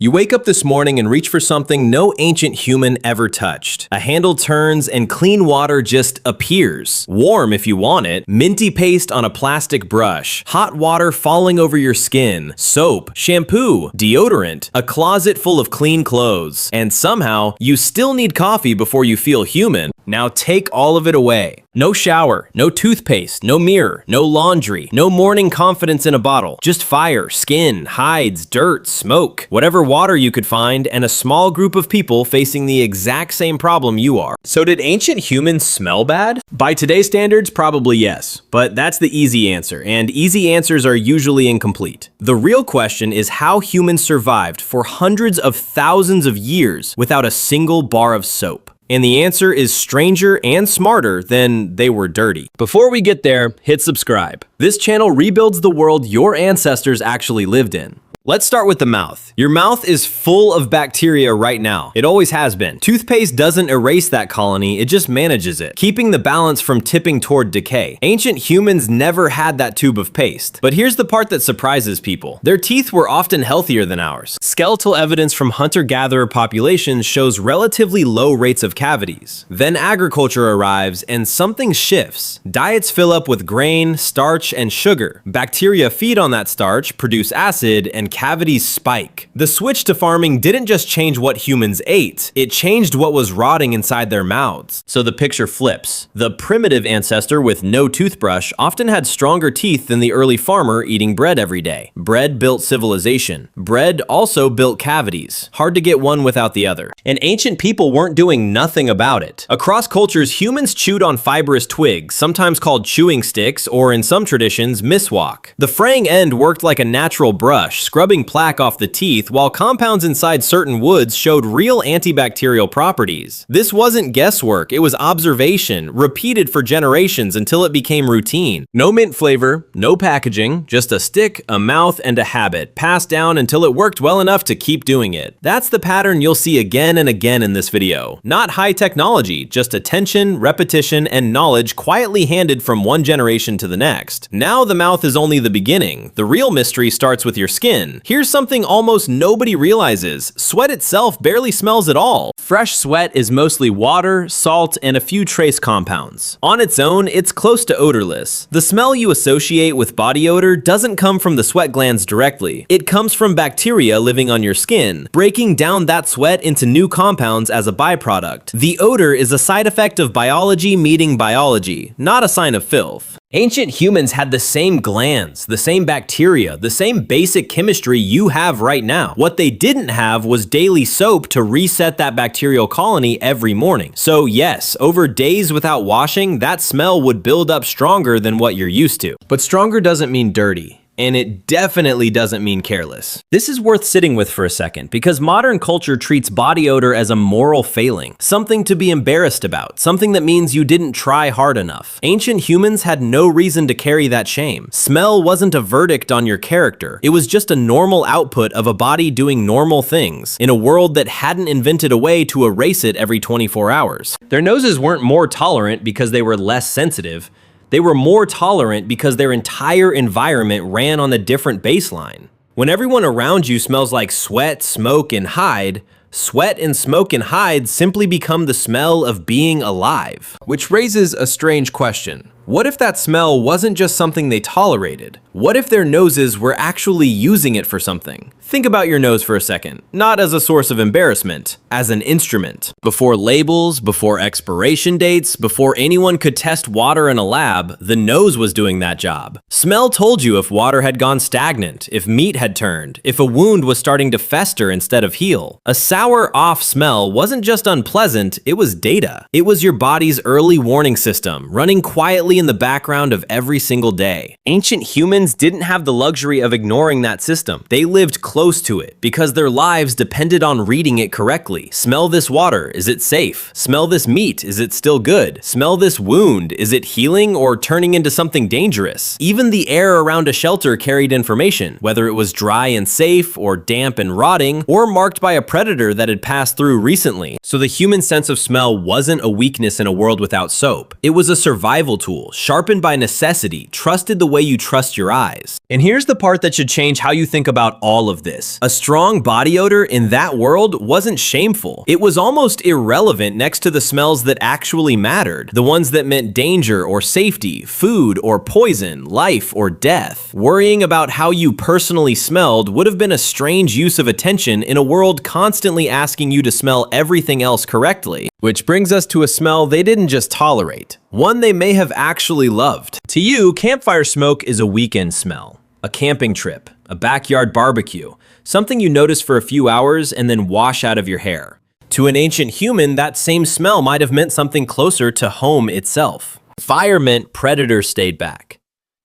You wake up this morning and reach for something no ancient human ever touched. A handle turns and clean water just appears. Warm if you want it, minty paste on a plastic brush, hot water falling over your skin, soap, shampoo, deodorant, a closet full of clean clothes. And somehow, you still need coffee before you feel human. Now take all of it away. No shower, no toothpaste, no mirror, no laundry, no morning confidence in a bottle. Just fire, skin, hides, dirt, smoke, whatever water you could find, and a small group of people facing the exact same problem you are. So did ancient humans smell bad? By today's standards, probably yes. But that's the easy answer, and easy answers are usually incomplete. The real question is how humans survived for hundreds of thousands of years without a single bar of soap. And the answer is stranger and smarter than they were dirty. Before we get there, hit subscribe. This channel rebuilds the world your ancestors actually lived in. Let's start with the mouth. Your mouth is full of bacteria right now. It always has been. Toothpaste doesn't erase that colony, it just manages it, keeping the balance from tipping toward decay. Ancient humans never had that tube of paste. But here's the part that surprises people. Their teeth were often healthier than ours. Skeletal evidence from hunter-gatherer populations shows relatively low rates of cavities. Then agriculture arrives and something shifts. Diets fill up with grain, starch, and sugar. Bacteria feed on that starch, produce acid, and cavities spike. The switch to farming didn't just change what humans ate, it changed what was rotting inside their mouths. So the picture flips. The primitive ancestor with no toothbrush often had stronger teeth than the early farmer eating bread every day. Bread built civilization. Bread also built cavities. Hard to get one without the other. And ancient people weren't doing nothing about it. Across cultures, humans chewed on fibrous twigs, sometimes called chewing sticks, or in some traditions, miswak. The fraying end worked like a natural brush, scrubbing plaque off the teeth, while compounds inside certain woods showed real antibacterial properties. This wasn't guesswork, it was observation, repeated for generations until it became routine. No mint flavor, no packaging, just a stick, a mouth, and a habit, passed down until it worked well enough to keep doing it. That's the pattern you'll see again and again in this video. Not high technology, just attention, repetition, and knowledge quietly handed from one generation to the next. Now the mouth is only the beginning. The real mystery starts with your skin. Here's something almost nobody realizes. Sweat itself barely smells at all. Fresh sweat is mostly water, salt, and a few trace compounds. On its own, it's close to odorless. The smell you associate with body odor doesn't come from the sweat glands directly. It comes from bacteria living on your skin, breaking down that sweat into new compounds as a byproduct. The odor is a side effect of biology meeting biology, not a sign of filth. Ancient humans had the same glands, the same bacteria, the same basic chemistry you have right now. What they didn't have was daily soap to reset that bacterial colony every morning. So yes, over days without washing, that smell would build up stronger than what you're used to. But stronger doesn't mean dirty. And it definitely doesn't mean careless. This is worth sitting with for a second, because modern culture treats body odor as a moral failing, something to be embarrassed about, something that means you didn't try hard enough. Ancient humans had no reason to carry that shame. Smell wasn't a verdict on your character. It was just a normal output of a body doing normal things in a world that hadn't invented a way to erase it every 24 hours. Their noses weren't more tolerant because they were less sensitive. They were more tolerant because their entire environment ran on a different baseline. When everyone around you smells like sweat, smoke, and hide, sweat and smoke and hide simply become the smell of being alive. Which raises a strange question. What if that smell wasn't just something they tolerated? What if their noses were actually using it for something? Think about your nose for a second, not as a source of embarrassment, as an instrument. Before labels, before expiration dates, before anyone could test water in a lab, the nose was doing that job. Smell told you if water had gone stagnant, if meat had turned, if a wound was starting to fester instead of heal. A sour off smell wasn't just unpleasant, it was data. It was your body's early warning system, running quietly in the background of every single day. Ancient humans didn't have the luxury of ignoring that system. They lived close to it because their lives depended on reading it correctly. Smell this water, is it safe? Smell this meat, is it still good? Smell this wound, is it healing or turning into something dangerous? Even the air around a shelter carried information, whether it was dry and safe or damp and rotting, or marked by a predator that had passed through recently. So the human sense of smell wasn't a weakness in a world without soap. It was a survival tool, sharpened by necessity, trusted the way you trust your eyes. And here's the part that should change how you think about all of this. this. A strong body odor in that world wasn't shameful. It was almost irrelevant next to the smells that actually mattered, the ones that meant danger or safety, food or poison, life or death. Worrying about how you personally smelled would have been a strange use of attention in a world constantly asking you to smell everything else correctly. Which brings us to a smell they didn't just tolerate, one they may have actually loved. To you, campfire smoke is a weekend smell, a camping trip, a backyard barbecue, something you notice for a few hours and then wash out of your hair. To an ancient human, that same smell might have meant something closer to home itself. Fire meant predators stayed back.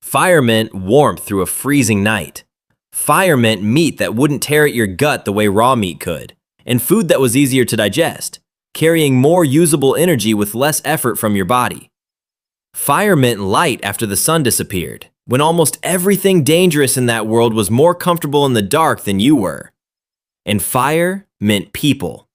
Fire meant warmth through a freezing night. Fire meant meat that wouldn't tear at your gut the way raw meat could, and food that was easier to digest, carrying more usable energy with less effort from your body. Fire meant light after the sun disappeared, when almost everything dangerous in that world was more comfortable in the dark than you were. And fire meant people,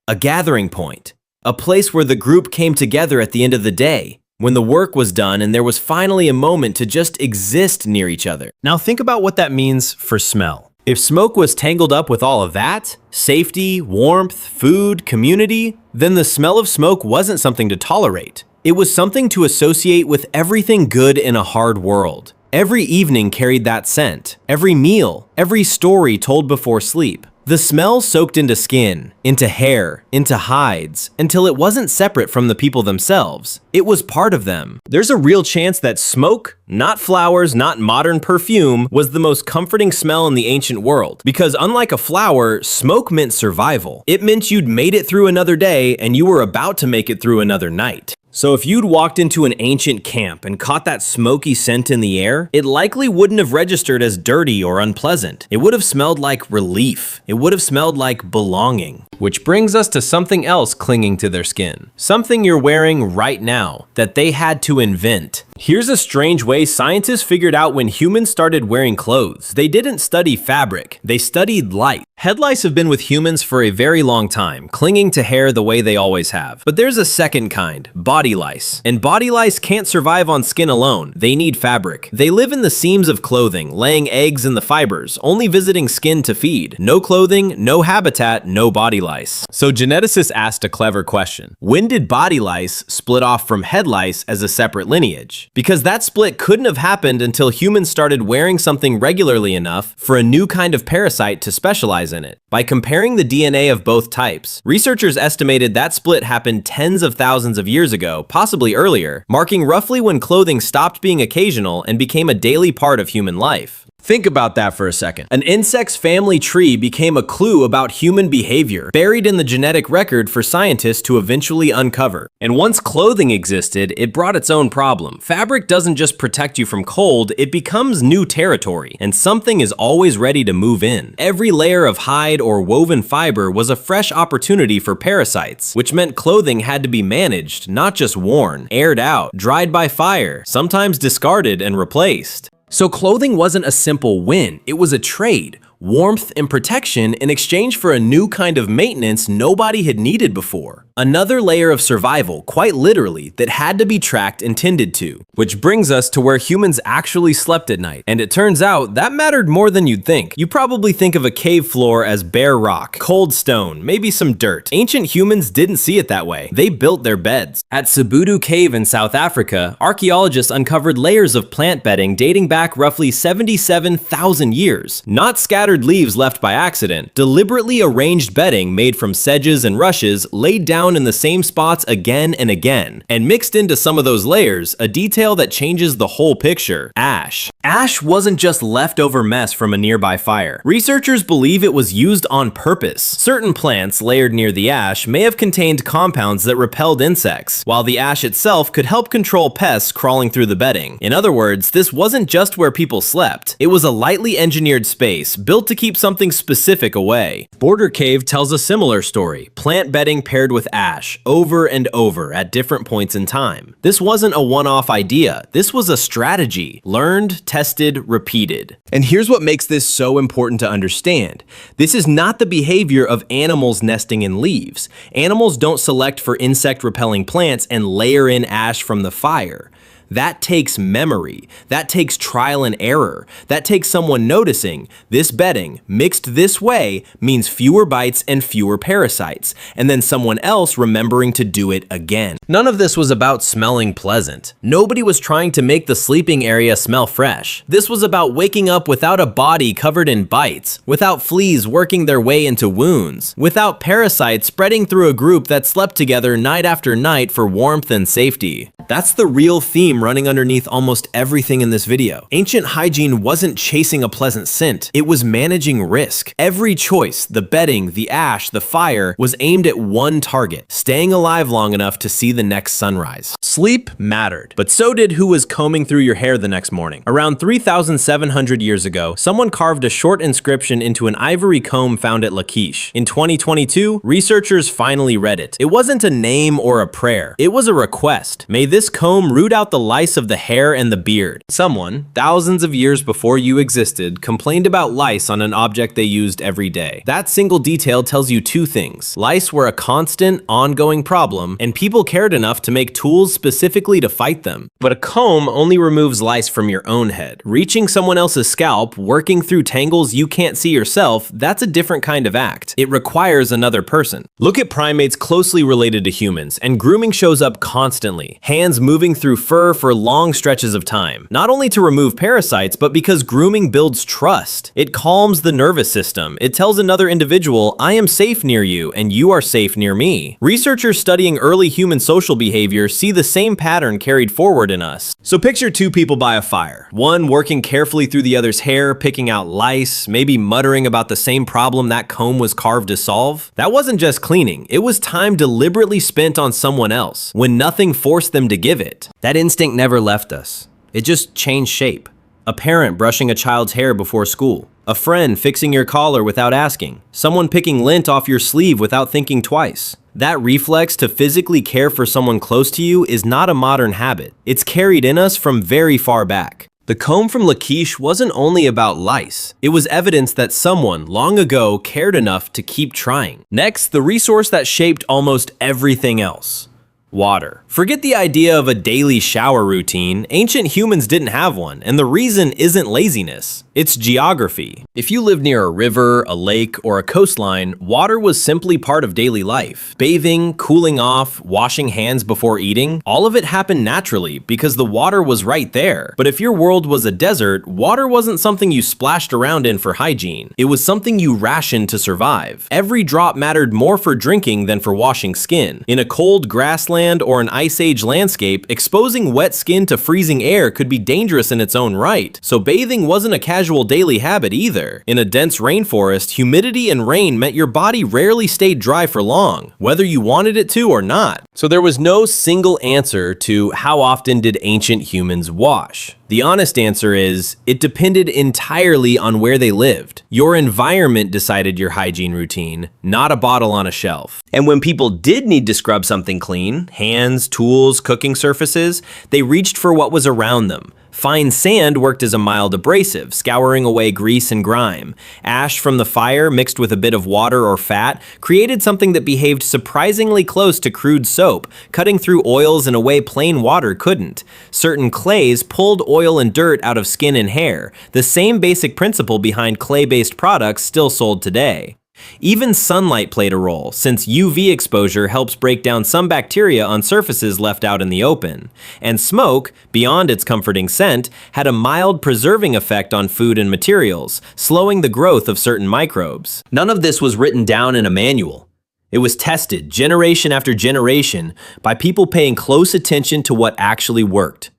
a gathering point, a place where the group came together at the end of the day, when the work was done and there was finally a moment to just exist near each other. Now think about what that means for smell. If smoke was tangled up with all of that, safety, warmth, food, community, then the smell of smoke wasn't something to tolerate. It was something to associate with everything good in a hard world. Every evening carried that scent, every meal, every story told before sleep. The smell soaked into skin, into hair, into hides, until it wasn't separate from the people themselves. It was part of them. There's a real chance that smoke, not flowers, not modern perfume, was the most comforting smell in the ancient world. Because unlike a flower, smoke meant survival. It meant you'd made it through another day and you were about to make it through another night. So if you'd walked into an ancient camp and caught that smoky scent in the air, it likely wouldn't have registered as dirty or unpleasant. It would have smelled like relief. It would have smelled like belonging. Which brings us to something else clinging to their skin. Something you're wearing right now that they had to invent. Here's a strange way scientists figured out when humans started wearing clothes. They didn't study fabric, they studied light. Head lice have been with humans for a very long time, clinging to hair the way they always have. But there's a second kind, body lice. And body lice can't survive on skin alone. They need fabric. They live in the seams of clothing, laying eggs in the fibers, only visiting skin to feed. No clothing, no habitat, no body lice. So geneticists asked a clever question. When did body lice split off from head lice as a separate lineage? Because that split couldn't have happened until humans started wearing something regularly enough for a new kind of parasite to specialize in it. By comparing the DNA of both types, researchers estimated that split happened tens of thousands of years ago, possibly earlier, marking roughly when clothing stopped being occasional and became a daily part of human life. Think about that for a second. An insect's family tree became a clue about human behavior, buried in the genetic record for scientists to eventually uncover. And once clothing existed, it brought its own problem. Fabric doesn't just protect you from cold, it becomes new territory, and something is always ready to move in. Every layer of hide or woven fiber was a fresh opportunity for parasites, which meant clothing had to be managed, not just worn, aired out, dried by fire, sometimes discarded and replaced. So clothing wasn't a simple win, it was a trade. Warmth and protection in exchange for a new kind of maintenance nobody had needed before. Another layer of survival, quite literally, that had to be tracked and tended to. Which brings us to where humans actually slept at night. And it turns out that mattered more than you'd think. You probably think of a cave floor as bare rock, cold stone, maybe some dirt. Ancient humans didn't see it that way. They built their beds. At Sabudu Cave in South Africa, archaeologists uncovered layers of plant bedding dating back roughly 77,000 years. Not scattered leaves left by accident, deliberately arranged bedding made from sedges and rushes laid down in the same spots again and again, and mixed into some of those layers, a detail that changes the whole picture: ash. Ash wasn't just leftover mess from a nearby fire. Researchers believe it was used on purpose. Certain plants layered near the ash may have contained compounds that repelled insects, while the ash itself could help control pests crawling through the bedding. In other words, this wasn't just where people slept. It was a lightly engineered space built to keep something specific away. Border Cave tells a similar story, plant bedding paired with ash, over and over at different points in time. This wasn't a one-off idea, this was a strategy, learned, tested, repeated. And here's what makes this so important to understand. This is not the behavior of animals nesting in leaves. Animals don't select for insect-repelling plants and layer in ash from the fire. That takes memory. That takes trial and error. That takes someone noticing this bedding mixed this way means fewer bites and fewer parasites, and then someone else remembering to do it again. None of this was about smelling pleasant. Nobody was trying to make the sleeping area smell fresh. This was about waking up without a body covered in bites, without fleas working their way into wounds, without parasites spreading through a group that slept together night after night for warmth and safety. That's the real theme running underneath almost everything in this video. Ancient hygiene wasn't chasing a pleasant scent, it was managing risk. Every choice, the bedding, the ash, the fire, was aimed at one target, staying alive long enough to see the next sunrise. Sleep mattered, but so did who was combing through your hair the next morning. Around 3,700 years ago, someone carved a short inscription into an ivory comb found at Lachish. In 2022, researchers finally read it. It wasn't a name or a prayer, it was a request. May this comb root out the lice of the hair and the beard. Someone, thousands of years before you existed, complained about lice on an object they used every day. That single detail tells you two things. Lice were a constant, ongoing problem, and people cared enough to make tools specifically to fight them. But a comb only removes lice from your own head. Reaching someone else's scalp, working through tangles you can't see yourself, that's a different kind of act. It requires another person. Look at primates closely related to humans, and grooming shows up constantly. Hands moving through fur for long stretches of time, not only to remove parasites, but because grooming builds trust. It calms the nervous system. It tells another individual, I am safe near you and you are safe near me. Researchers studying early human social behavior see the same pattern carried forward in us. So picture two people by a fire, one working carefully through the other's hair, picking out lice, maybe muttering about the same problem that comb was carved to solve. That wasn't just cleaning, it was time deliberately spent on someone else, when nothing forced them to give it. That instinct never left us. It just changed shape. A parent brushing a child's hair before school. A friend fixing your collar without asking. Someone picking lint off your sleeve without thinking twice. That reflex to physically care for someone close to you is not a modern habit. It's carried in us from very far back. The comb from Lachish wasn't only about lice. It was evidence that someone long ago cared enough to keep trying. Next, the resource that shaped almost everything else. Water. Forget the idea of a daily shower routine. Ancient humans didn't have one, and the reason isn't laziness. It's geography. If you lived near a river, a lake, or a coastline, water was simply part of daily life. Bathing, cooling off, washing hands before eating, all of it happened naturally because the water was right there. But if your world was a desert, water wasn't something you splashed around in for hygiene. It was something you rationed to survive. Every drop mattered more for drinking than for washing skin. In a cold grassland or an ice age landscape, exposing wet skin to freezing air could be dangerous in its own right, so bathing wasn't a casual daily habit either. In a dense rainforest, humidity and rain meant your body rarely stayed dry for long, whether you wanted it to or not. So there was no single answer to how often did ancient humans wash. The honest answer is, it depended entirely on where they lived. Your environment decided your hygiene routine, not a bottle on a shelf. And when people did need to scrub something clean, hands, tools, cooking surfaces, they reached for what was around them. Fine sand worked as a mild abrasive, scouring away grease and grime. Ash from the fire, mixed with a bit of water or fat, created something that behaved surprisingly close to crude soap, cutting through oils in a way plain water couldn't. Certain clays pulled oil and dirt out of skin and hair, the same basic principle behind clay-based products still sold today. Even sunlight played a role, since UV exposure helps break down some bacteria on surfaces left out in the open. And smoke, beyond its comforting scent, had a mild preserving effect on food and materials, slowing the growth of certain microbes. None of this was written down in a manual. It was tested generation after generation by people paying close attention to what actually worked,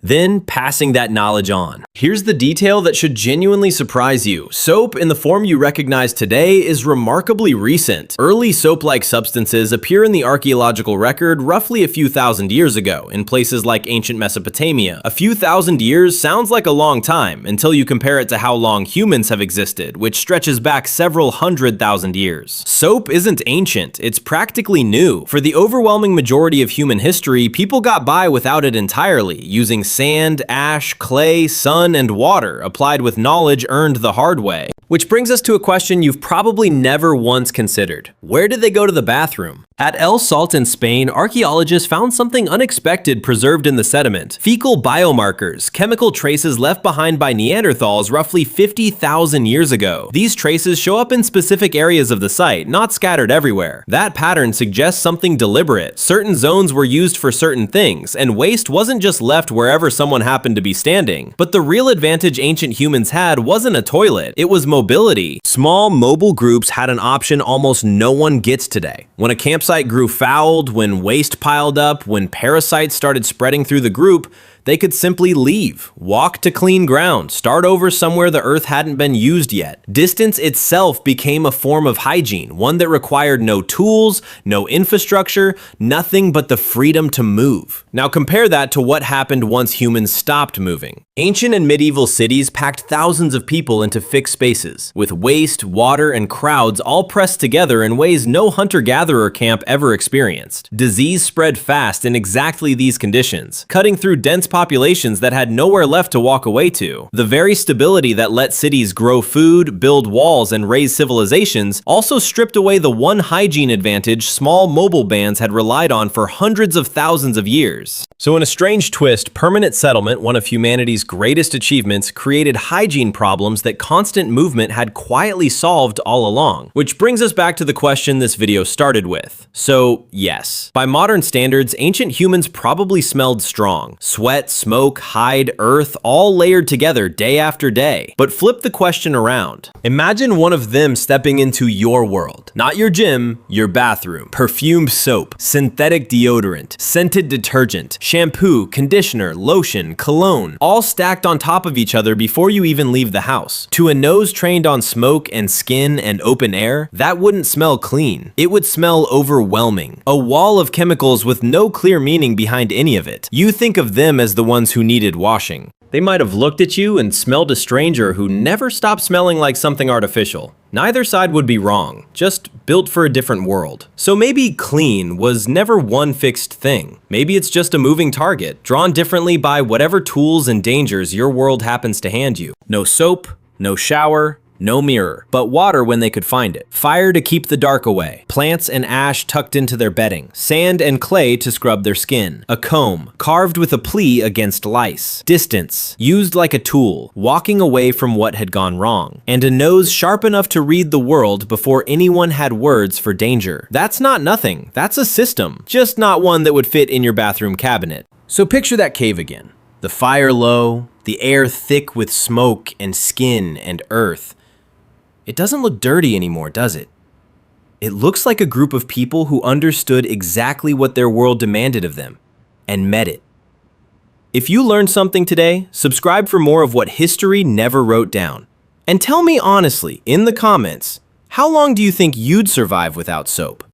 then passing that knowledge on. Here's the detail that should genuinely surprise you. Soap in the form you recognize today is remarkably recent. Early soap-like substances appear in the archaeological record roughly a few thousand years ago in places like ancient Mesopotamia. A few thousand years sounds like a long time until you compare it to how long humans have existed, which stretches back several 100,000 years. Soap isn't ancient, it's practically new. For the overwhelming majority of human history, people got by without it entirely, using sand, ash, clay, sun, and water applied with knowledge earned the hard way. Which brings us to a question you've probably never once considered. Where did they go to the bathroom? At El Salt in Spain, archaeologists found something unexpected preserved in the sediment. Fecal biomarkers, chemical traces left behind by Neanderthals roughly 50,000 years ago. These traces show up in specific areas of the site, not scattered everywhere. That pattern suggests something deliberate. Certain zones were used for certain things, and waste wasn't just left wherever someone happened to be standing. But the real advantage ancient humans had wasn't a toilet, it was mobility. Small, mobile groups had an option almost no one gets today. When a campsite grew fouled, when waste piled up, when parasites started spreading through the group, they could simply leave, walk to clean ground, start over somewhere the earth hadn't been used yet. Distance itself became a form of hygiene, one that required no tools, no infrastructure, nothing but the freedom to move. Now compare that to what happened once humans stopped moving. Ancient and medieval cities packed thousands of people into fixed spaces, with waste, water, and crowds all pressed together in ways no hunter-gatherer camp ever experienced. Disease spread fast in exactly these conditions, cutting through dense populations that had nowhere left to walk away to. The very stability that let cities grow food, build walls, and raise civilizations also stripped away the one hygiene advantage small mobile bands had relied on for hundreds of thousands of years. So in a strange twist, permanent settlement, one of humanity's greatest achievements, created hygiene problems that constant movement had quietly solved all along. Which brings us back to the question this video started with. So yes, by modern standards, ancient humans probably smelled strong. Sweat, smoke, hide, earth, all layered together day after day. But flip the question around. Imagine one of them stepping into your world. Not your gym, your bathroom. Perfumed soap, synthetic deodorant, scented detergent, shampoo, conditioner, lotion, cologne, all stacked on top of each other before you even leave the house. To a nose trained on smoke and skin and open air, that wouldn't smell clean. It would smell overwhelming. A wall of chemicals with no clear meaning behind any of it. You think of them as the ones who needed washing. They might have looked at you and smelled a stranger who never stopped smelling like something artificial. Neither side would be wrong, just built for a different world. So maybe clean was never one fixed thing. Maybe it's just a moving target, drawn differently by whatever tools and dangers your world happens to hand you. No soap, no shower, no mirror, but water when they could find it. Fire to keep the dark away. Plants and ash tucked into their bedding. Sand and clay to scrub their skin. A comb, carved with a plea against lice. Distance, used like a tool, walking away from what had gone wrong. And a nose sharp enough to read the world before anyone had words for danger. That's not nothing, that's a system. Just not one that would fit in your bathroom cabinet. So picture that cave again. The fire low, the air thick with smoke and skin and earth. It doesn't look dirty anymore, does it? It looks like a group of people who understood exactly what their world demanded of them, and met it. If you learned something today, subscribe for more of what history never wrote down. And tell me honestly, in the comments, how long do you think you'd survive without soap?